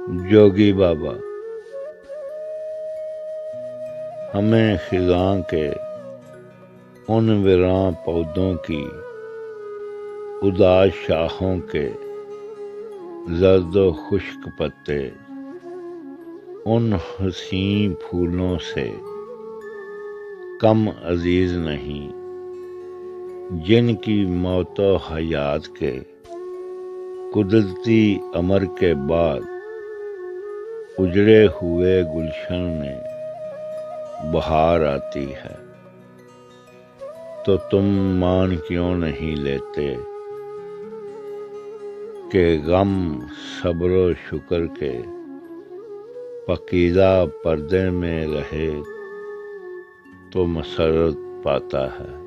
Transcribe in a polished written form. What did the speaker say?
जोगी बाबा। हमें खिज़ां के उन वीरान पौधों की उदास शाखों के जर्द व खुश्क पत्ते, उन हसीन फूलों से कम अजीज नहीं जिनकी मौतो हयात के कुदरती अमर के बाद उजड़े हुए गुलशन में बहार आती है। तो तुम मान क्यों नहीं लेते कि गम सब्र व शुक्र के पकीज़ा पर्दे में रहे तो मसरत पाता है।